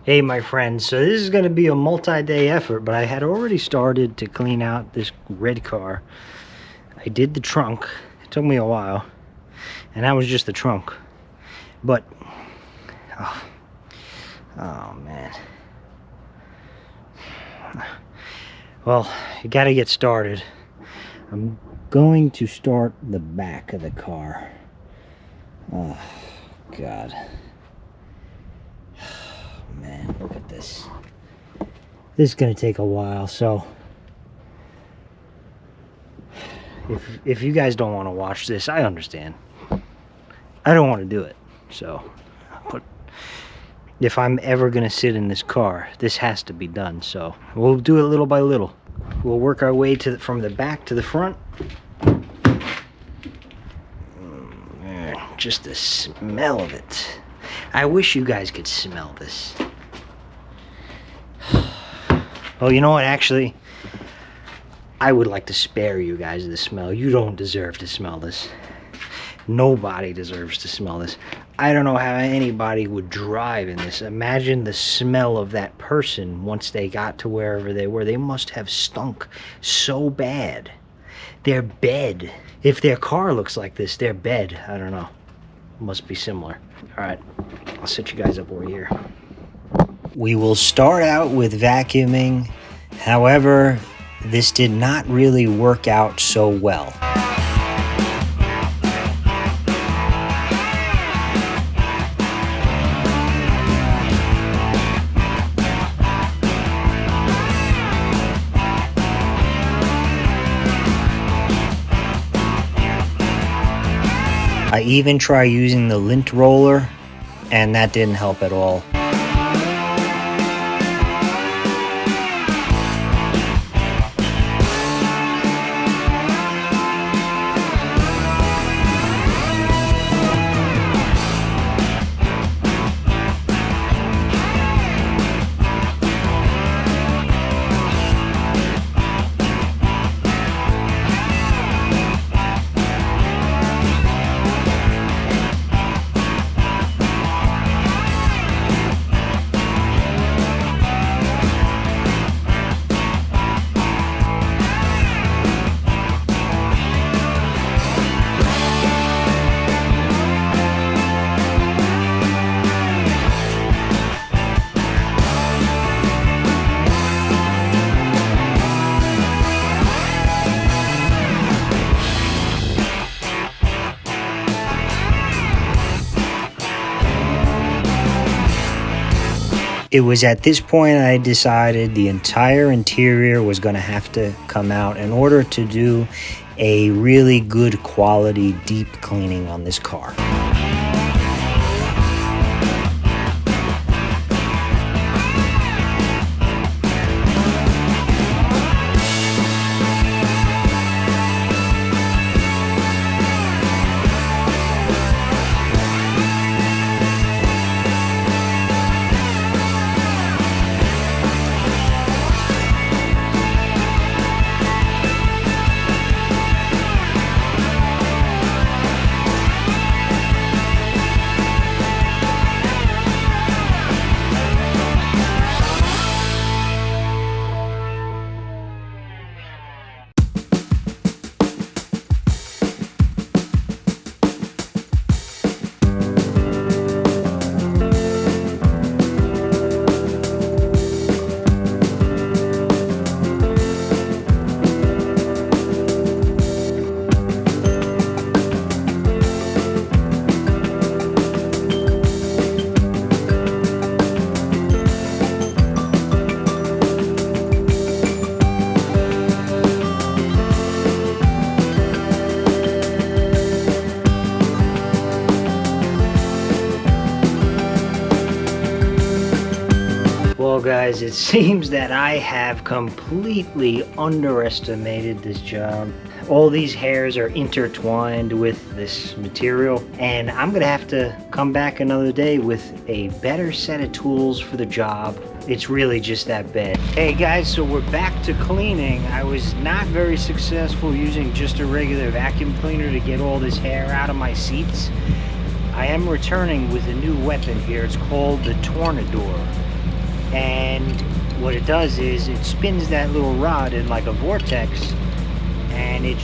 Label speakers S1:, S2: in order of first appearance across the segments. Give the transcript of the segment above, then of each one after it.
S1: Hey my friends, so this is going to be a multi-day effort, but I had already started to clean out this red car. I did the trunk. It took me a while, and that was just the trunk. But oh man, well, you got to get started. I'm going to start the back of the car. Oh god, man, look at this. This is gonna take a while, so if you guys don't want to watch this, I understand. I don't want to do it, so, but if I'm ever gonna sit in this car, this has to be done. So we'll do it little by little. We'll work our way to from the back to the front. Just the smell of it. I wish you guys could smell this. Well, you know what, actually, I would like to spare you guys the smell. You don't deserve to smell this. Nobody deserves to smell this. I don't know how anybody would drive in this. Imagine the smell of that person once they got to wherever they were. They must have stunk so bad. Their bed, if their car looks like this, their bed, I don't know, must be similar. All right, I'll set you guys up over here. We will start out with vacuuming. However, this did not really work out so well. I even tried using the lint roller, and that didn't help at all. It was at this point I decided the entire interior was going to have to come out in order to do a really good quality deep cleaning on this car. Well guys, it seems that I have completely underestimated this job. All these hairs are intertwined with this material, and I'm gonna have to come back another day with a better set of tools for the job. It's really just that bad. Hey guys, so we're back to cleaning. I was not very successful using just a regular vacuum cleaner to get all this hair out of my seats. I am returning with a new weapon here. It's called the Tornador. what it does is it spins that little rod in like a vortex, and it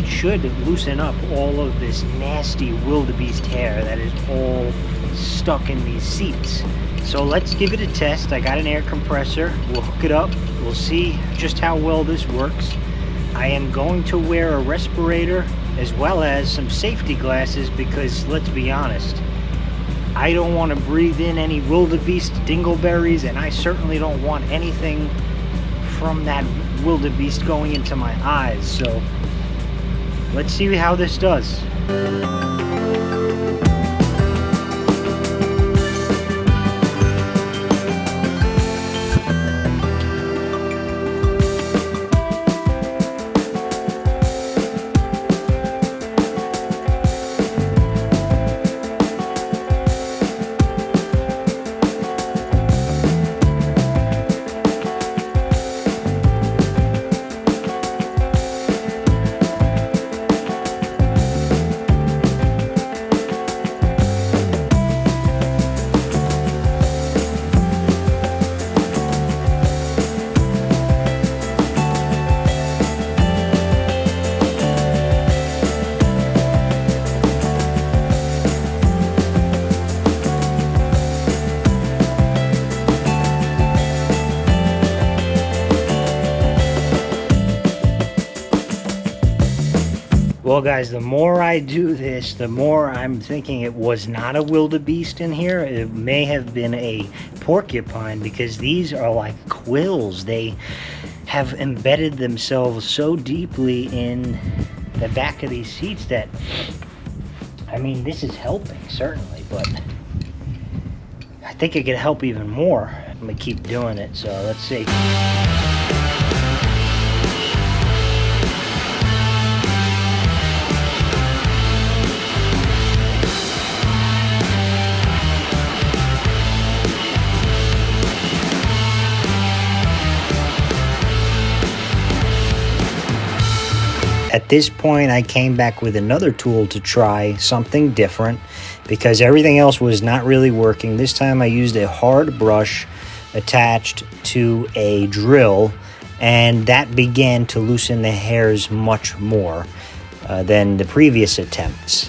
S1: should loosen up all of this nasty wildebeest hair that is all stuck in these seats. So let's give it a test. I got an air compressor. We'll hook it up. We'll see just how well this works. I am going to wear a respirator as well as some safety glasses because, let's be honest, I don't want to breathe in any wildebeest dingleberries, and I certainly don't want anything from that wildebeest going into my eyes. So let's see how this does. Well guys, the more I do this, the more I'm thinking it was not a wildebeest in here. It may have been a porcupine, because these are like quills. They have embedded themselves so deeply in the back of these seats that, I mean, this is helping certainly, but I think it could help even more. I'm gonna keep doing it, so let's see. At this point, I came back with another tool to try something different because everything else was not really working. This time I used a hard brush attached to a drill, and that began to loosen the hairs much more than the previous attempts.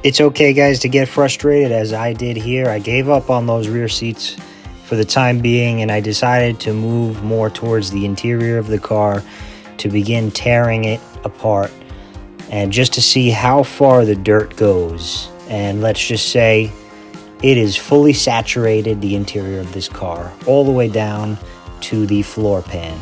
S1: It's okay, guys, to get frustrated as I did here. I gave up on those rear seats for the time being, and I decided to move more towards the interior of the car to begin tearing it apart, and just to see how far the dirt goes. And let's just say it is fully saturated, the interior of this car, all the way down to the floor pan.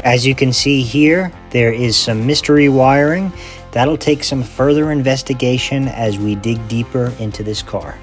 S1: As you can see here, there is some mystery wiring. That'll take some further investigation as we dig deeper into this car.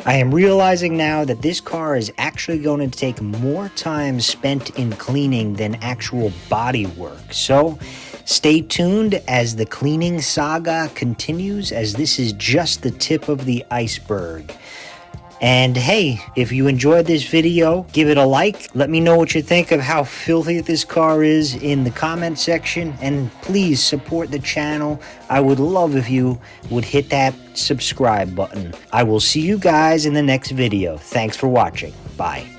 S1: I am realizing now that this car is actually going to take more time spent in cleaning than actual body work. So stay tuned as the cleaning saga continues, as this is just the tip of the iceberg. And hey, if you enjoyed this video, give it a like. Let me know what you think of how filthy this car is in the comment section. And please support the channel. I would love if you would hit that subscribe button. I will see you guys in the next video. Thanks for watching. Bye.